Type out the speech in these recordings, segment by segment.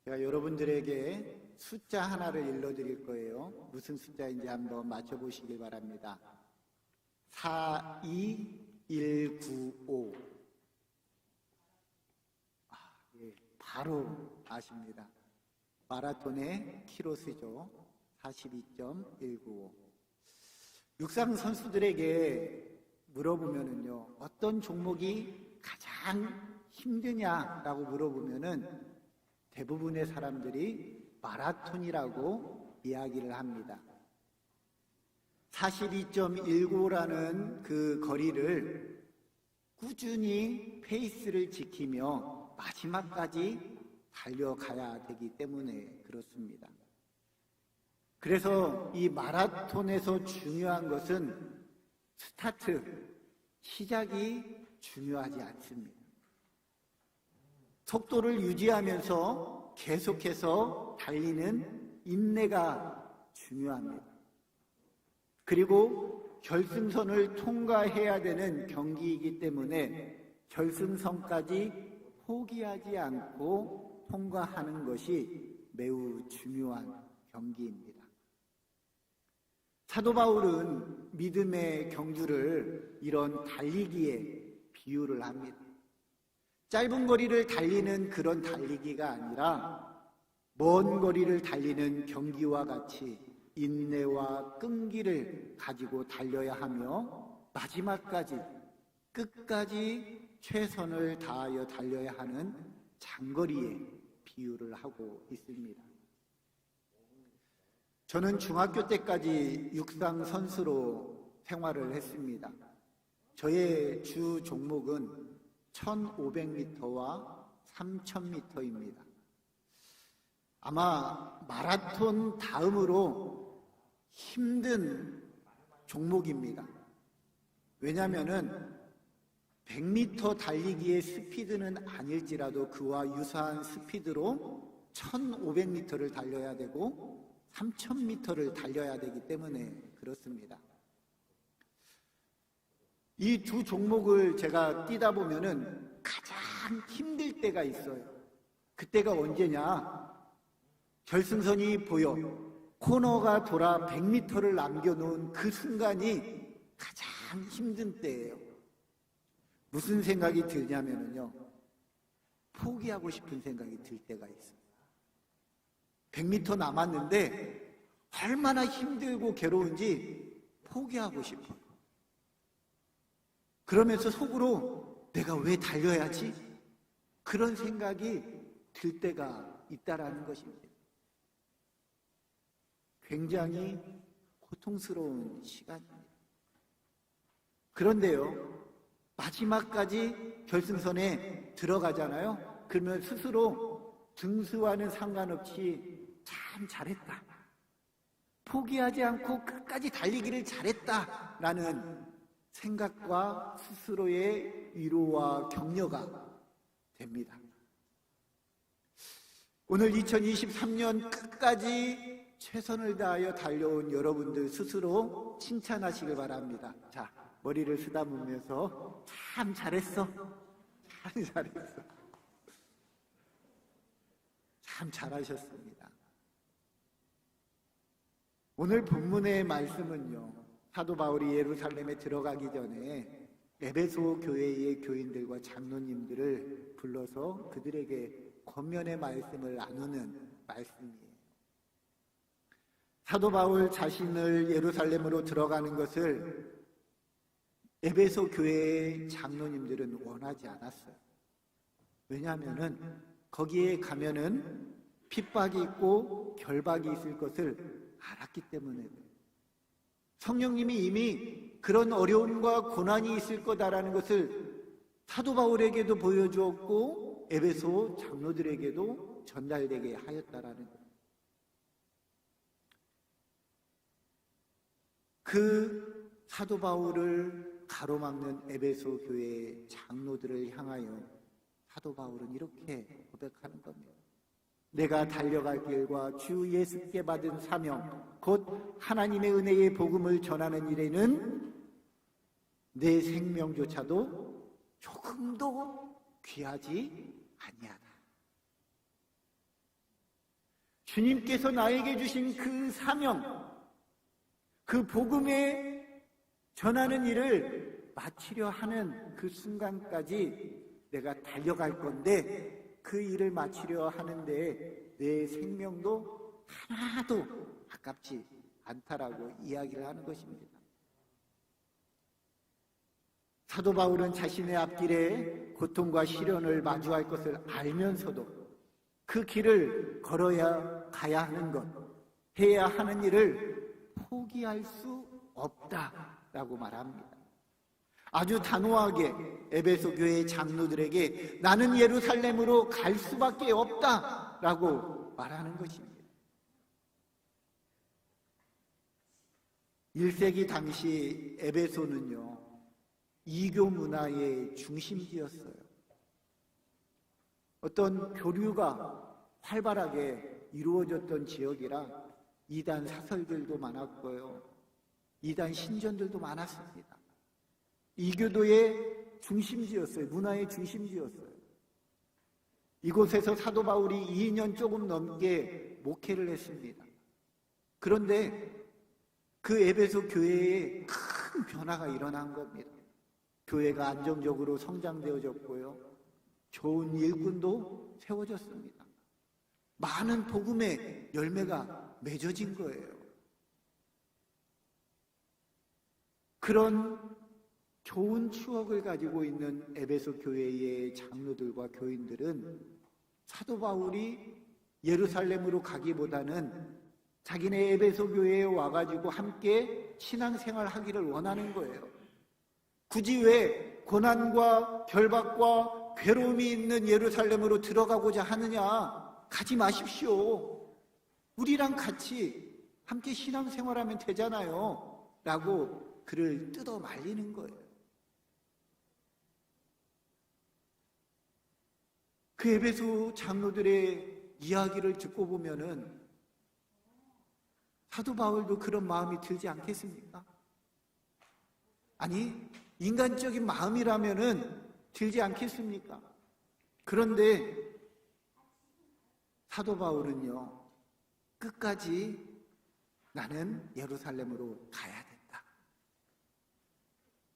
제가 여러분들에게 숫자 하나를 일러드릴 거예요. 무슨 숫자인지 한번 맞춰보시길 바랍니다. 42195. 예, 바로 아십니다. 마라톤의 키로수죠. 42.195. 육상 선수들에게 물어보면은요, 어떤 종목이 가장 힘드냐라고 물어보면은 대부분의 사람들이 마라톤이라고 이야기를 합니다. 42.195라는 그 거리를 꾸준히 페이스를 지키며 마지막까지 달려가야 되기 때문에 그렇습니다. 그래서 이 마라톤에서 중요한 것은 스타트, 시작이 중요하지 않습니다. 속도를 유지하면서 계속해서 달리는 인내가 중요합니다. 그리고 결승선을 통과해야 되는 경기이기 때문에 결승선까지 포기하지 않고 통과하는 것이 매우 중요한 경기입니다. 사도 바울은 믿음의 경주를 이런 달리기에 비유를 합니다. 짧은 거리를 달리는 그런 달리기가 아니라 먼 거리를 달리는 경기와 같이 인내와 끈기를 가지고 달려야 하며 마지막까지 끝까지 최선을 다하여 달려야 하는 장거리에 비유를 하고 있습니다. 저는 중학교 때까지 육상 선수로 생활을 했습니다. 저의 주 종목은 1500m와 3000m입니다. 아마 마라톤 다음으로 힘든 종목입니다. 왜냐하면 100m 달리기의 스피드는 아닐지라도 그와 유사한 스피드로 1500m를 달려야 되고 3000m를 달려야 되기 때문에 그렇습니다. 이 두 종목을 제가 뛰다 보면은 가장 힘들 때가 있어요. 그때가 언제냐? 결승선이 보여 코너가 돌아 100m를 남겨놓은 그 순간이 가장 힘든 때예요. 무슨 생각이 들냐면요, 포기하고 싶은 생각이 들 때가 있어요. 100m 남았는데 얼마나 힘들고 괴로운지 포기하고 싶어요. 그러면서 속으로 내가 왜 달려야지? 그런 생각이 들 때가 있다라는 것입니다. 굉장히 고통스러운 시간입니다. 그런데요, 마지막까지 결승선에 들어가잖아요. 그러면 스스로 등수와는 상관없이 참 잘했다, 포기하지 않고 끝까지 달리기를 잘했다라는 생각과 스스로의 위로와 격려가 됩니다. 오늘 2023년 끝까지 최선을 다하여 달려온 여러분들 스스로 칭찬하시길 바랍니다. 자, 머리를 쓰다보면서 참 잘했어, 참 잘했어, 참 잘하셨습니다. 오늘 본문의 말씀은요, 사도 바울이 예루살렘에 들어가기 전에 에베소 교회의 교인들과 장로님들을 불러서 그들에게 권면의 말씀을 나누는 말씀이에요. 사도 바울 자신을 예루살렘으로 들어가는 것을 에베소 교회의 장로님들은 원하지 않았어요. 왜냐하면은 거기에 가면은 핍박이 있고 결박이 있을 것을 알았기 때문에, 성령님이 이미 그런 어려움과 고난이 있을 거다라는 것을 사도 바울에게도 보여주었고 에베소 장로들에게도 전달되게 하였다라는 것. 그 사도 바울을 가로막는 에베소 교회의 장로들을 향하여 사도 바울은 이렇게 고백하는 겁니다. 내가 달려갈 길과 주 예수께 받은 사명, 곧 하나님의 은혜의 복음을 전하는 일에는 내 생명조차도 조금도 귀하지 아니하다. 주님께서 나에게 주신 그 사명, 그 복음에 전하는 일을 마치려 하는 그 순간까지 내가 달려갈 건데, 그 일을 마치려 하는데 내 생명도 하나도 아깝지 않다라고 이야기를 하는 것입니다. 사도 바울은 자신의 앞길에 고통과 시련을 마주할 것을 알면서도 그 길을 걸어야 가야 하는 것, 해야 하는 일을 포기할 수 없다라고 말합니다. 아주 단호하게 에베소 교회의 장로들에게 나는 예루살렘으로 갈 수밖에 없다라고 말하는 것입니다. 1세기 당시 에베소는요, 이교 문화의 중심지였어요. 어떤 교류가 활발하게 이루어졌던 지역이라 이단 사설들도 많았고요, 이단 신전들도 많았습니다. 이교도의 중심지였어요. 문화의 중심지였어요. 이곳에서 사도 바울이 2년 조금 넘게 목회를 했습니다. 그런데 그 에베소 교회에 큰 변화가 일어난 겁니다. 교회가 안정적으로 성장되어졌고요, 좋은 일꾼도 세워졌습니다. 많은 복음의 열매가 맺어진 거예요. 그런 좋은 추억을 가지고 있는 에베소 교회의 장로들과 교인들은 사도 바울이 예루살렘으로 가기보다는 자기네 에베소 교회에 와가지고 함께 신앙생활 하기를 원하는 거예요. 굳이 왜 고난과 결박과 괴로움이 있는 예루살렘으로 들어가고자 하느냐? 가지 마십시오. 우리랑 같이 함께 신앙생활하면 되잖아요. 라고 그를 뜯어 말리는 거예요. 그 에베소 장로들의 이야기를 듣고 보면은 사도 바울도 그런 마음이 들지 않겠습니까? 아니, 인간적인 마음이라면은 들지 않겠습니까? 그런데 사도 바울은요, 끝까지 나는 예루살렘으로 가야 된다.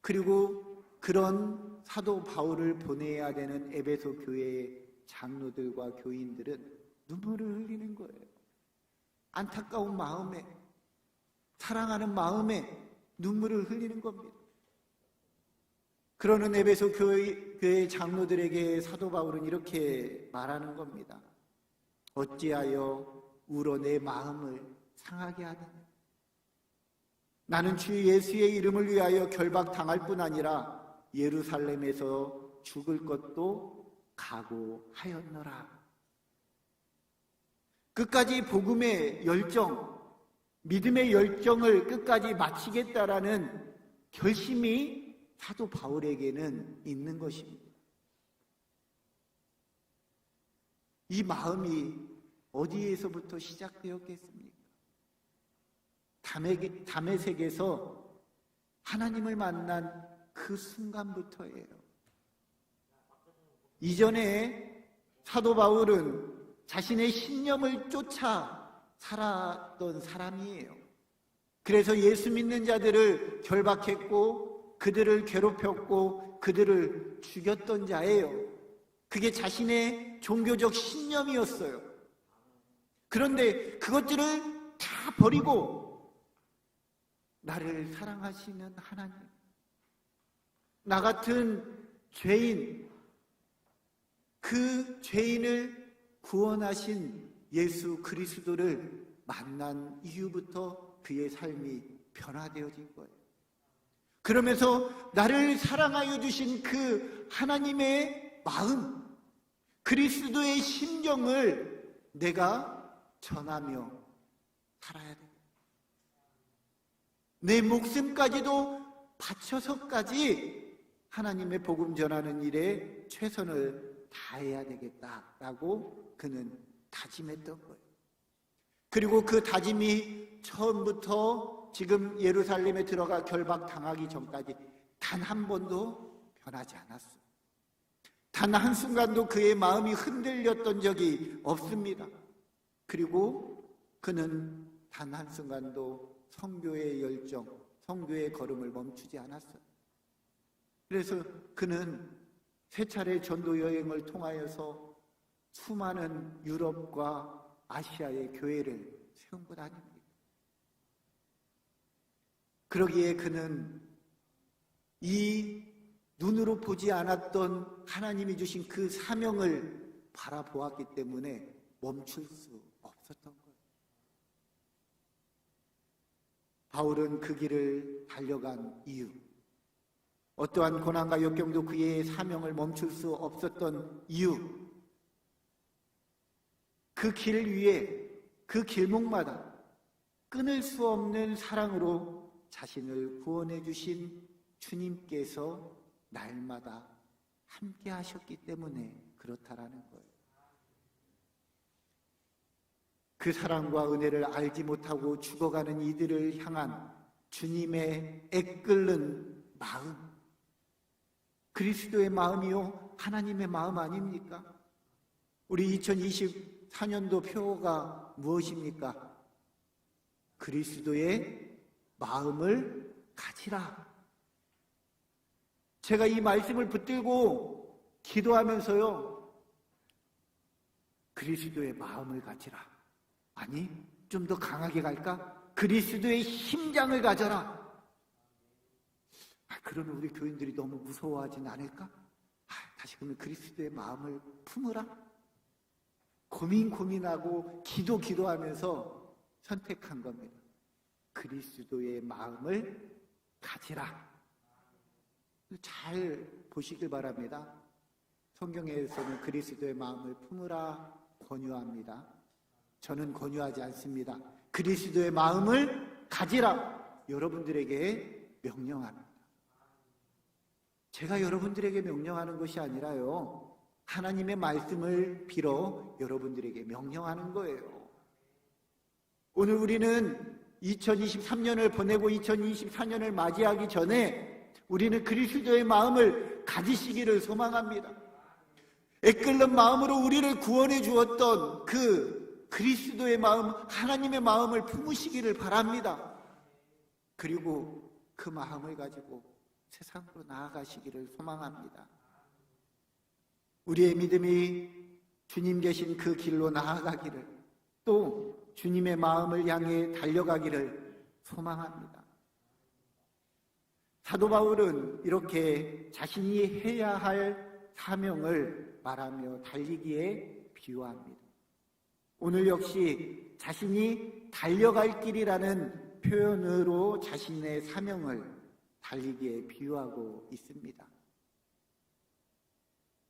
그리고 그런 사도 바울을 보내야 되는 에베소 교회의 장로들과 교인들은 눈물을 흘리는 거예요. 안타까운 마음에, 사랑하는 마음에 눈물을 흘리는 겁니다. 그러는 에베소 교회의 장로들에게 사도 바울은 이렇게 말하는 겁니다. 어찌하여 울어 내 마음을 상하게 하느냐? 나는 주 예수의 이름을 위하여 결박당할 뿐 아니라 예루살렘에서 죽을 것도 각오하였노라. 끝까지 복음의 열정, 믿음의 열정을 끝까지 마치겠다라는 결심이 사도 바울에게는 있는 것입니다. 이 마음이 어디에서부터 시작되었겠습니까? 다메섹에서 하나님을 만난 그 순간부터예요. 이전에 사도 바울은 자신의 신념을 쫓아 살았던 사람이에요. 그래서 예수 믿는 자들을 결박했고 그들을 괴롭혔고 그들을 죽였던 자예요. 그게 자신의 종교적 신념이었어요. 그런데 그것들을 다 버리고 나를 사랑하시는 하나님, 나 같은 죄인, 그 죄인을 구원하신 예수 그리스도를 만난 이후부터 그의 삶이 변화되어진 거예요. 그러면서 나를 사랑하여 주신 그 하나님의 마음, 그리스도의 심정을 내가 전하며 살아야 돼. 내 목숨까지도 바쳐서까지 하나님의 복음 전하는 일에 최선을 다해야 되겠다라고 그는 다짐했던 거예요. 그리고 그 다짐이 처음부터 지금 예루살렘에 들어가 결박당하기 전까지 단 한 번도 변하지 않았어요. 단 한순간도 그의 마음이 흔들렸던 적이 없습니다. 그리고 그는 단 한순간도 선교의 열정, 선교의 걸음을 멈추지 않았어요. 그래서 그는 세 차례 전도 여행을 통하여서 수많은 유럽과 아시아의 교회를 세운 것 아닙니까? 그러기에 그는 이 눈으로 보지 않았던 하나님이 주신 그 사명을 바라보았기 때문에 멈출 수 없었던 거예요. 바울은 그 길을 달려간 이유, 어떠한 고난과 역경도 그의 사명을 멈출 수 없었던 이유, 그 길 위에, 그 길목마다 끊을 수 없는 사랑으로 자신을 구원해 주신 주님께서 날마다 함께 하셨기 때문에 그렇다라는 거예요. 그 사랑과 은혜를 알지 못하고 죽어가는 이들을 향한 주님의 애끓는 마음, 그리스도의 마음이요 하나님의 마음 아닙니까? 우리 2024년도 표어가 무엇입니까? 그리스도의 마음을 가지라. 제가 이 말씀을 붙들고 기도하면서요, 그리스도의 마음을 가지라. 아니, 좀 더 강하게 갈까? 그리스도의 심장을 가져라. 그러면 우리 교인들이 너무 무서워하진 않을까? 다시 그러면 그리스도의 마음을 품으라. 고민하고 기도하면서 선택한 겁니다. 그리스도의 마음을 가지라. 잘 보시길 바랍니다. 성경에서는 그리스도의 마음을 품으라 권유합니다. 저는 권유하지 않습니다. 그리스도의 마음을 가지라. 여러분들에게 명령합니다. 제가 여러분들에게 명령하는 것이 아니라요, 하나님의 말씀을 빌어 여러분들에게 명령하는 거예요. 오늘 우리는 2023년을 보내고 2024년을 맞이하기 전에 우리는 그리스도의 마음을 가지시기를 소망합니다. 애끓는 마음으로 우리를 구원해 주었던 그 그리스도의 마음, 하나님의 마음을 품으시기를 바랍니다. 그리고 그 마음을 가지고 세상으로 나아가시기를 소망합니다. 우리의 믿음이 주님 계신 그 길로 나아가기를, 또 주님의 마음을 향해 달려가기를 소망합니다. 사도 바울은 이렇게 자신이 해야 할 사명을 말하며 달리기에 비유합니다. 오늘 역시 자신이 달려갈 길이라는 표현으로 자신의 사명을 달리기에 비유하고 있습니다.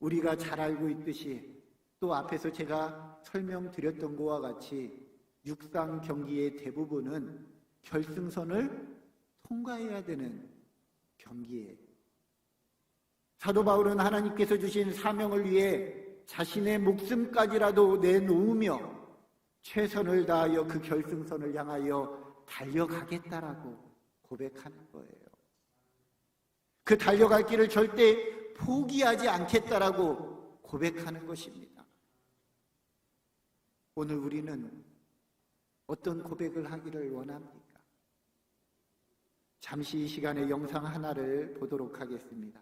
우리가 잘 알고 있듯이, 또 앞에서 제가 설명드렸던 것과 같이 육상 경기의 대부분은 결승선을 통과해야 되는 경기예요. 사도 바울은 하나님께서 주신 사명을 위해 자신의 목숨까지라도 내놓으며 최선을 다하여 그 결승선을 향하여 달려가겠다라고 고백하는 거예요. 그 달려갈 길을 절대 포기하지 않겠다라고 고백하는 것입니다. 오늘 우리는 어떤 고백을 하기를 원합니까? 잠시 이 시간에 영상 하나를 보도록 하겠습니다.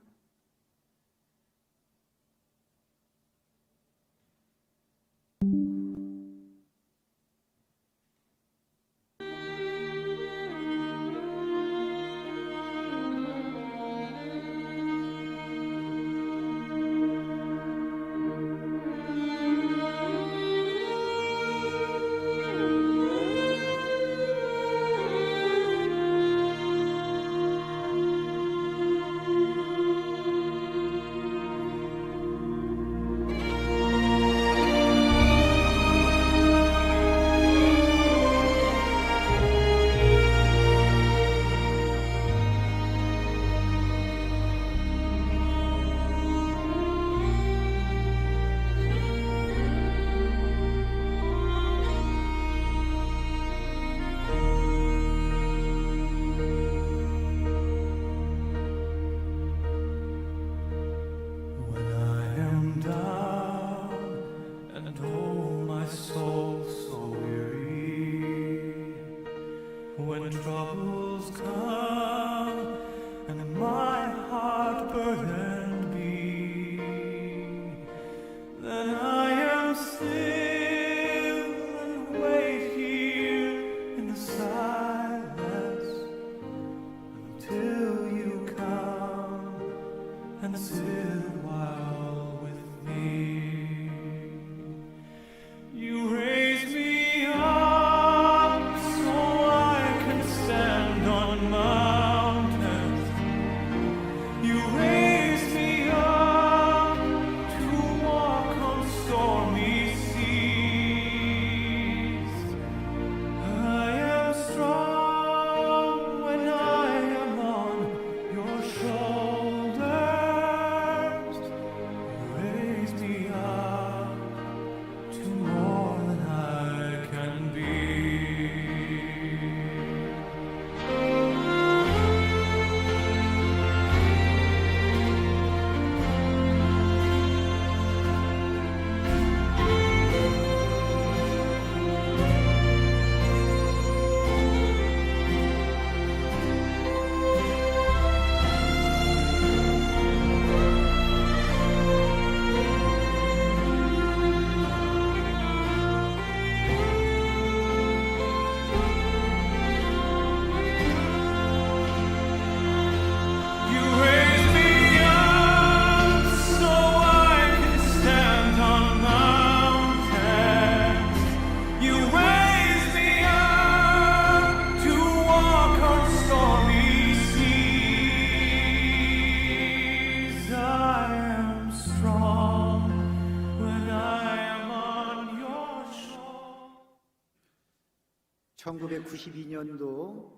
1992년도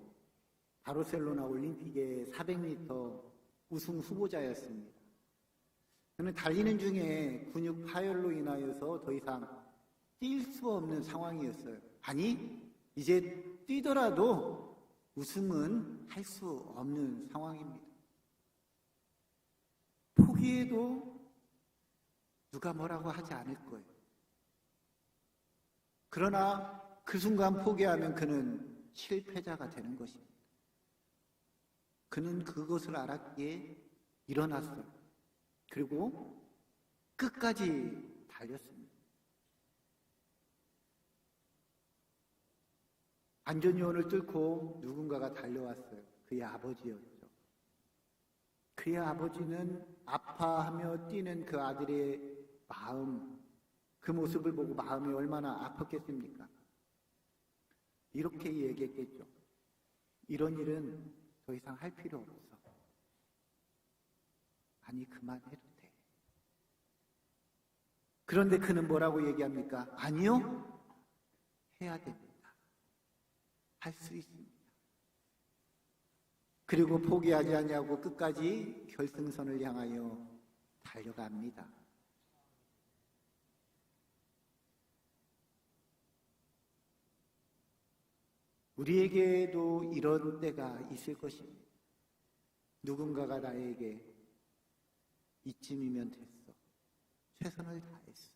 바르셀로나 올림픽의 400m 우승 후보자였습니다. 저는 달리는 중에 근육 파열로 인하여서 더 이상 뛸 수 없는 상황이었어요. 아니, 이제 뛰더라도 우승은 할 수 없는 상황입니다. 포기해도 누가 뭐라고 하지 않을 거예요. 그러나 그 순간 포기하면 그는 실패자가 되는 것입니다. 그는 그것을 알았기에 일어났어요. 그리고 끝까지 달렸습니다. 안전요원을 뚫고 누군가가 달려왔어요. 그의 아버지였죠. 그의 아버지는 아파하며 뛰는 그 아들의 마음, 그 모습을 보고 마음이 얼마나 아팠겠습니까? 이렇게 얘기했겠죠. 이런 일은 더 이상 할 필요 없어. 아니, 그만해도 돼. 그런데 그는 뭐라고 얘기합니까? 아니요, 해야 됩니다. 할 수 있습니다. 그리고 포기하지 않냐고 끝까지 결승선을 향하여 달려갑니다. 우리에게도 이런 때가 있을 것입니다. 누군가가 나에게 이쯤이면 됐어, 최선을 다했어.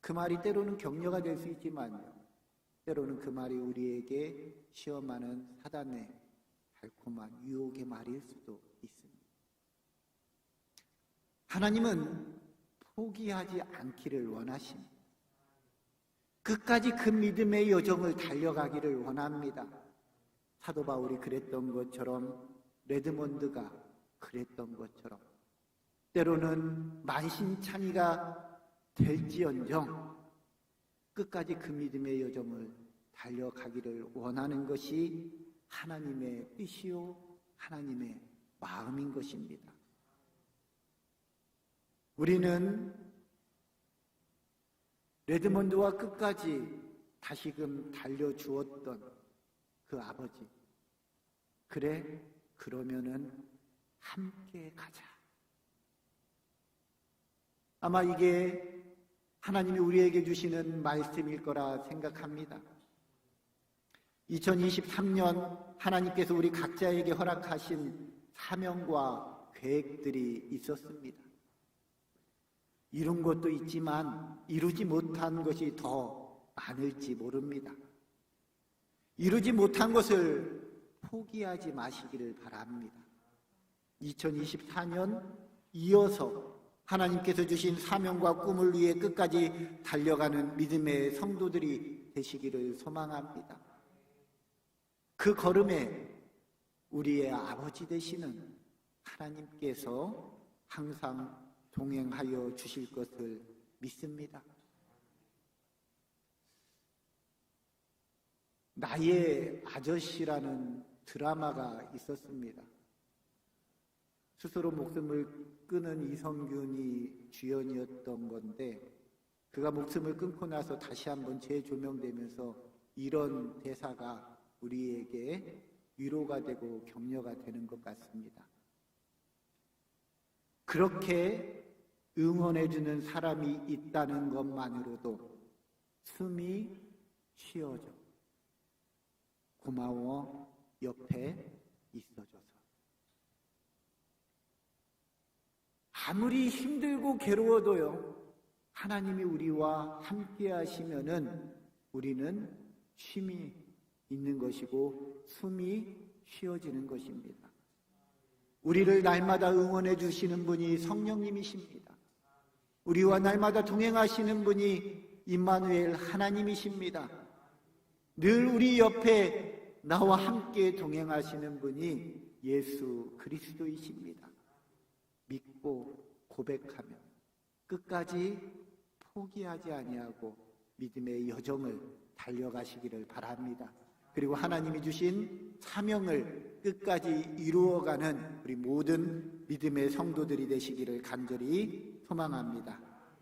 그 말이 때로는 격려가 될 수 있지만요, 때로는 그 말이 우리에게 시험하는 사단의 달콤한 유혹의 말일 수도 있습니다. 하나님은 포기하지 않기를 원하십니다. 끝까지 그 믿음의 여정을 달려가기를 원합니다. 사도 바울이 그랬던 것처럼, 레드몬드가 그랬던 것처럼, 때로는 만신창이가 될지언정 끝까지 그 믿음의 여정을 달려가기를 원하는 것이 하나님의 뜻이요, 하나님의 마음인 것입니다. 우리는 레드몬드와 끝까지 다시금 달려주었던 그 아버지, 그래, 그러면은 함께 가자. 아마 이게 하나님이 우리에게 주시는 말씀일 거라 생각합니다. 2023년 하나님께서 우리 각자에게 허락하신 사명과 계획들이 있었습니다. 이룬 것도 있지만 이루지 못한 것이 더 많을지 모릅니다. 이루지 못한 것을 포기하지 마시기를 바랍니다. 2024년 이어서 하나님께서 주신 사명과 꿈을 위해 끝까지 달려가는 믿음의 성도들이 되시기를 소망합니다. 그 걸음에 우리의 아버지 되시는 하나님께서 항상 동행하여 주실 것을 믿습니다. 나의 아저씨라는 드라마가 있었습니다. 스스로 목숨을 끊은 이성균이 주연이었던 건데, 그가 목숨을 끊고 나서 다시 한번 재조명되면서 이런 대사가 우리에게 위로가 되고 격려가 되는 것 같습니다. 그렇게 응원해주는 사람이 있다는 것만으로도 숨이 쉬어져. 고마워, 옆에 있어줘서. 아무리 힘들고 괴로워도요, 하나님이 우리와 함께 하시면은 우리는 쉼이 있는 것이고 숨이 쉬어지는 것입니다. 우리를 날마다 응원해 주시는 분이 성령님이십니다. 우리와 날마다 동행하시는 분이 임마누엘 하나님이십니다. 늘 우리 옆에 나와 함께 동행하시는 분이 예수 그리스도이십니다. 믿고 고백하며 끝까지 포기하지 아니하고 믿음의 여정을 달려가시기를 바랍니다. 그리고 하나님이 주신 사명을 끝까지 이루어가는 우리 모든 믿음의 성도들이 되시기를 간절히 소망합니다.